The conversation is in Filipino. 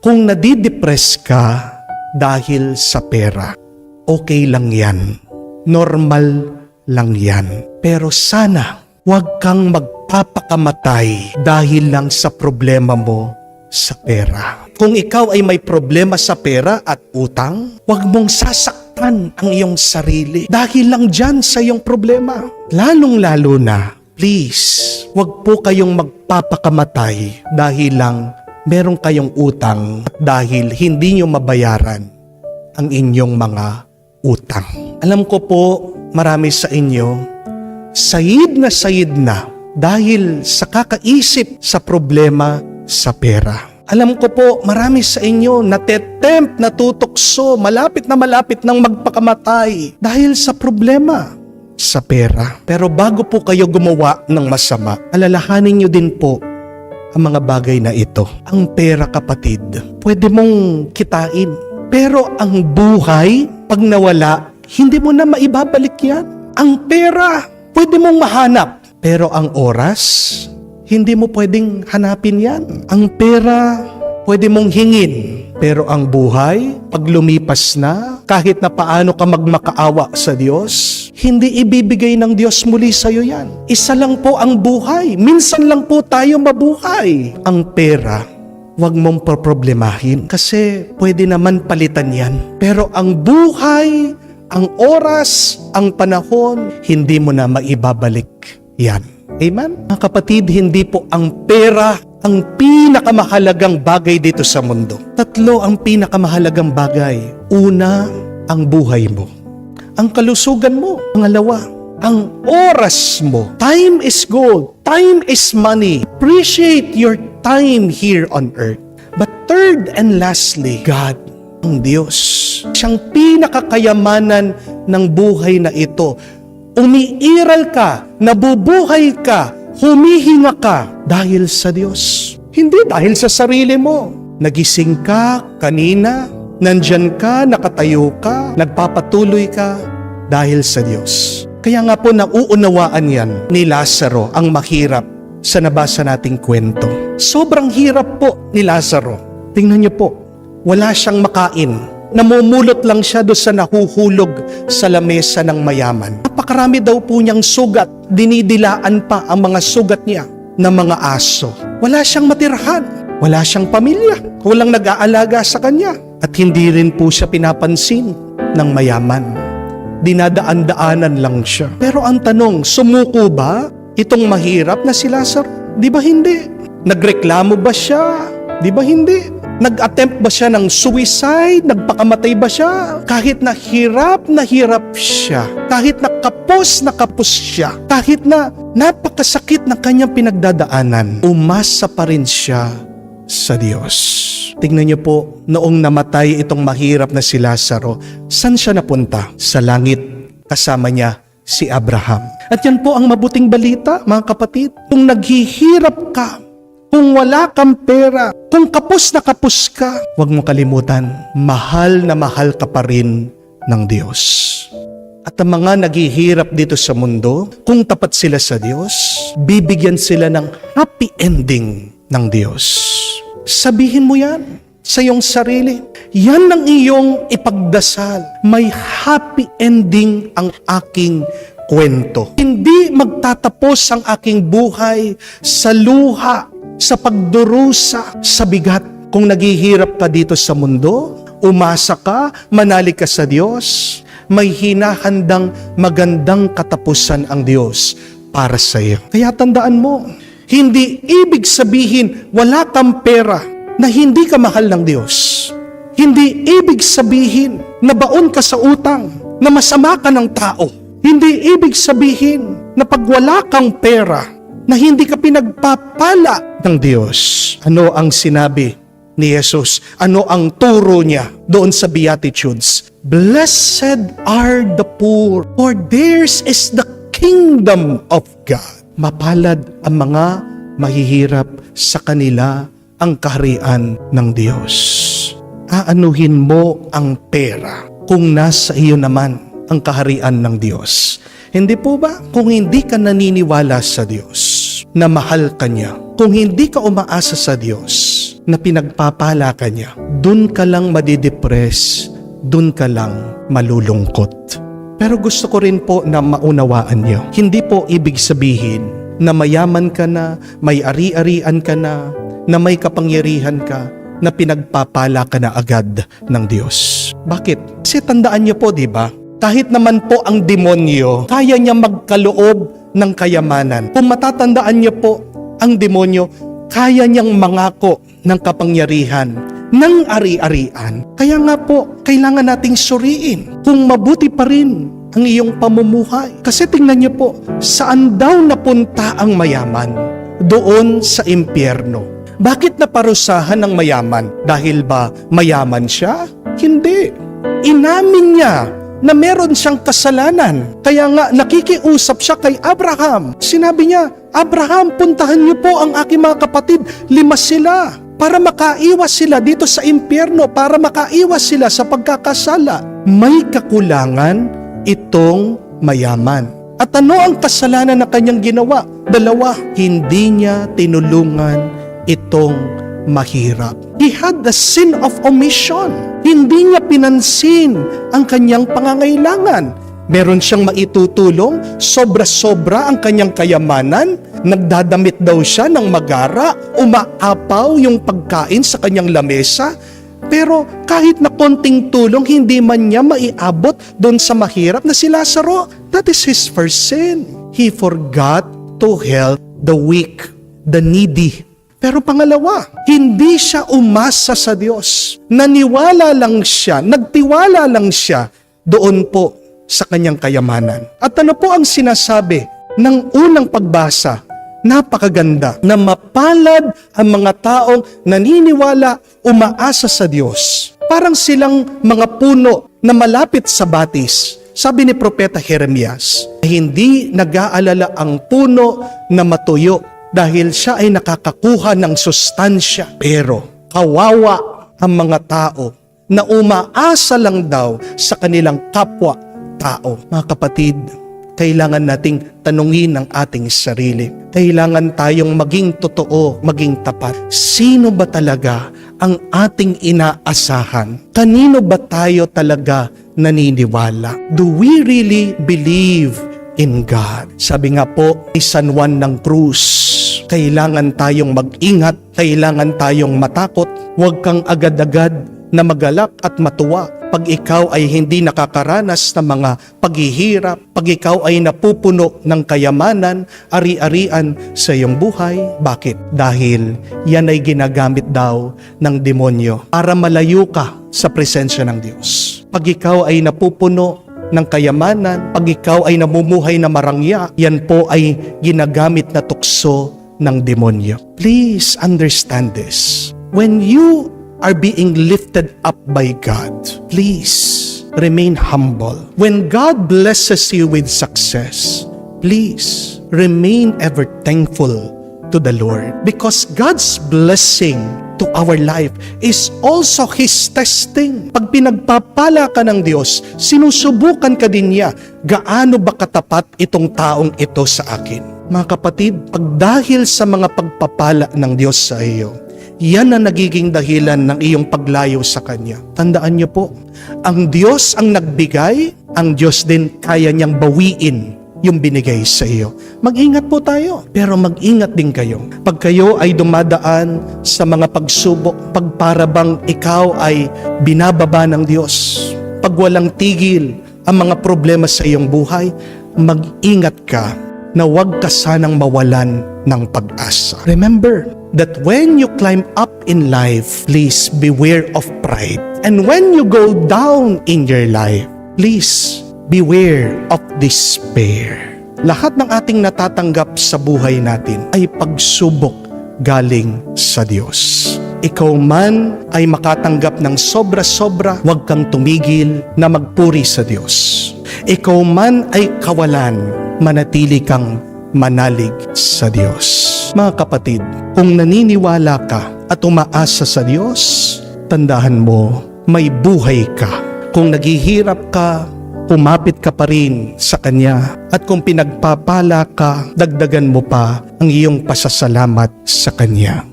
Kung nadidepress ka dahil sa pera, okay lang yan. Normal lang yan. Pero sana, huwag kang magpapakamatay dahil lang sa problema mo sa pera. Kung ikaw ay may problema sa pera at utang, huwag mong sasaktan ang iyong sarili dahil lang dyan sa iyong problema. Lalong-lalo na, please, huwag po kayong magpapakamatay dahil lang meron kayong utang at dahil hindi nyo mabayaran ang inyong mga utang. Alam ko po, marami sa inyo, sayid na dahil sa kakaisip sa problema sa pera. Alam ko po, marami sa inyo natetempt, natutukso, malapit na ng magpakamatay dahil sa problema sa pera. Pero bago po kayo gumawa ng masama, alalahanin nyo din po ang mga bagay na ito. Ang pera, kapatid, pwede mong kitain. Pero ang buhay, pag nawala, hindi mo na maibabalik yan. Ang pera, pwede mong mahanap. Pero ang oras, hindi mo pwedeng hanapin yan. Ang pera, pwede mong hingin. Pero ang buhay, pag lumipas na, kahit na paano ka magmakaawa sa Diyos, hindi ibibigay ng Diyos muli sa'yo yan. Isa lang po ang buhay. Minsan lang po tayo mabuhay. Ang pera, huwag mong problemahin kasi pwede naman palitan yan. Pero ang buhay, ang oras, ang panahon, hindi mo na maibabalik yan. Amen? Mga kapatid, hindi po ang pera ang pinakamahalagang bagay dito sa mundo. Tatlo ang pinakamahalagang bagay. Una, ang buhay mo. Ang kalusugan mo. Pangalawa, ang oras mo. Time is gold. Time is money. Appreciate your time here on earth. But third and lastly, God, ang Diyos. Siyang pinakakayamanan ng buhay na ito. Umiiral ka, nabubuhay ka, humihinga ka dahil sa Diyos. Hindi dahil sa sarili mo. Nagising ka kanina, nandyan ka, nakatayo ka, nagpapatuloy ka dahil sa Diyos. Kaya nga po nauunawaan yan ni Lazaro ang mahirap sa nabasa nating kwento. Sobrang hirap po ni Lazaro. Tingnan niyo po, wala siyang makain. Namumulot lang siya doon sa nahuhulog sa lamesa ng mayaman. Napakarami daw po niyang sugat. Dinidilaan pa ang mga sugat niya ng mga aso. Wala siyang matirahan. Wala siyang pamilya. Walang nag-aalaga sa kanya. At hindi rin po siya pinapansin ng mayaman. Dinadaan-daanan lang siya. Pero ang tanong, sumuko ba itong mahirap na si Lazaro? Di ba hindi? Nagreklamo ba siya? Di ba hindi? Nag-attempt ba siya ng suicide? Nagpakamatay ba siya? Kahit na hirap siya, kahit na kapos siya, kahit na napakasakit na kanyang pinagdadaanan, umasa pa rin siya sa Diyos. Tingnan niyo po, noong namatay itong mahirap na si Lazaro, saan siya napunta? Sa langit, kasama niya si Abraham. At yan po ang mabuting balita, mga kapatid. Kung naghihirap ka, kung wala kang pera, kung kapos ka, huwag mo kalimutan, mahal na mahal ka pa rin ng Diyos. At ang mga naghihirap dito sa mundo, kung tapat sila sa Diyos, bibigyan sila ng happy ending ng Diyos. Sabihin mo yan sa iyong sarili. Yan ang iyong ipagdasal. May happy ending ang aking kwento. Hindi magtatapos ang aking buhay sa luha, sa pagdurusa, sa bigat. Kung naghihirap ka dito sa mundo, umasa ka, manalig ka sa Diyos, may hinahandang magandang katapusan ang Diyos para sa iyo. Kaya tandaan mo, hindi ibig sabihin wala kang pera na hindi ka mahal ng Diyos. Hindi ibig sabihin na baon ka sa utang, na masama ka ng tao. Hindi ibig sabihin na pag wala kang pera, na hindi ka pinagpapala ng Diyos. Ano ang sinabi ni Jesus? Ano ang turo niya doon sa Beatitudes? Blessed are the poor, for theirs is the kingdom of God. Mapalad ang mga mahihirap, sa kanila ang kaharian ng Diyos. Aanuhin mo ang pera kung nasa iyo naman ang kaharian ng Diyos. Hindi po ba? Kung hindi ka naniniwala sa Diyos, na mahal ka niya. Kung hindi ka umaasa sa Diyos na pinagpapala ka niya, dun ka lang madidepress, dun ka lang malulungkot. Pero gusto ko rin po na maunawaan niyo, hindi po ibig sabihin na mayaman ka na, may ari-arian ka na may kapangyarihan ka, na pinagpapala ka na agad ng Diyos. Bakit? Kasi tandaan niyo po, di ba? Kahit naman po ang demonyo, kaya niya magkaloob ng kayamanan. Kung matatandaan niyo po, ang demonyo, kaya niyang mangako ng kapangyarihan, ng ari-arian. Kaya nga po, kailangan nating suriin kung mabuti pa rin ang iyong pamumuhay. Kasi tingnan niyo po, saan daw napunta ang mayaman? Doon sa impyerno. Bakit naparusahan ng mayaman? Dahil ba mayaman siya? Hindi. Inamin niya na meron siyang kasalanan. Kaya nga nakikiusap siya kay Abraham. Sinabi niya, Abraham, puntahan niyo po ang aking mga kapatid. 5 sila. Para makaiwas sila dito sa impyerno. Para makaiwas sila sa pagkakasala. May kakulangan itong mayaman. At ano ang kasalanan na kanyang ginawa? 2, hindi niya tinulungan itong mahirap. He had the sin of omission. Hindi niya pinansin ang kanyang pangangailangan. Meron siyang maitutulong, sobra-sobra ang kanyang kayamanan, nagdadamit daw siya ng magara, umaapaw yung pagkain sa kanyang lamesa, pero kahit na konting tulong, hindi man niya maiabot doon sa mahirap na si Lazaro. That is his first sin. He forgot to help the weak, the needy. Pero pangalawa, hindi siya umasa sa Diyos. Naniwala lang siya, nagtiwala lang siya doon po sa kanyang kayamanan. At ano po ang sinasabi ng unang pagbasa? Napakaganda, na mapalad ang mga taong naniniwala, umaasa sa Diyos. Parang silang mga puno na malapit sa batis. Sabi ni Propeta Jeremias, hindi nag-aalala ang puno na matuyo dahil siya ay nakakakuha ng sustansya. Pero kawawa ang mga tao na umaasa lang daw sa kanilang kapwa-tao. Mga kapatid, kailangan nating tanungin ang ating sarili. Kailangan tayong maging totoo, maging tapat. Sino ba talaga ang ating inaasahan? Kanino ba tayo talaga naniniwala? Do we really believe in God? Sabi nga po ni San Juan ng Cruz, kailangan tayong mag-ingat, kailangan tayong matakot, huwag kang agad-agad na magalak at matuwa pag ikaw ay hindi nakakaranas ng mga paghihirap, pag ikaw ay napupuno ng kayamanan, ari-arian sa iyong buhay. Bakit? Dahil yan ay ginagamit daw ng demonyo para malayo ka sa presensya ng Diyos. Pag ikaw ay napupuno ng kayamanan, pag ikaw ay namumuhay na marangya, yan po ay ginagamit na tukso ng demonyo. Please understand this. When you are being lifted up by God, please remain humble. When God blesses you with success, please remain ever thankful to the Lord. Because God's blessing to our life is also His testing. Pag pinagpapala ka ng Diyos, sinusubukan ka din niya, gaano ba katapat itong taong ito sa akin? Mga kapatid, pag dahil sa mga pagpapala ng Diyos sa iyo, yan ang nagiging dahilan ng iyong paglayo sa Kanya. Tandaan niyo po, ang Diyos ang nagbigay, ang Diyos din kaya niyang bawiin yung binigay sa iyo. Mag-ingat po tayo, pero mag-ingat din kayo. Pag kayo ay dumadaan sa mga pagsubok, pag para bang ikaw ay binababa ng Diyos, pag walang tigil ang mga problema sa iyong buhay, mag-ingat ka na huwag ka sanang mawalan ng pag-asa. Remember that when you climb up in life, please beware of pride. And when you go down in your life, please beware of despair. Lahat ng ating natatanggap sa buhay natin ay pagsubok galing sa Diyos. Ikaw man ay makatanggap ng sobra-sobra, huwag kang tumigil na magpuri sa Diyos. Ikaw man ay kawalan, manatili kang manalig sa Diyos. Mga kapatid, kung naniniwala ka at umaasa sa Diyos, tandaan mo, may buhay ka. Kung naghihirap ka, umapit ka pa rin sa Kanya. At kung pinagpapala ka, dagdagan mo pa ang iyong pasasalamat sa Kanya.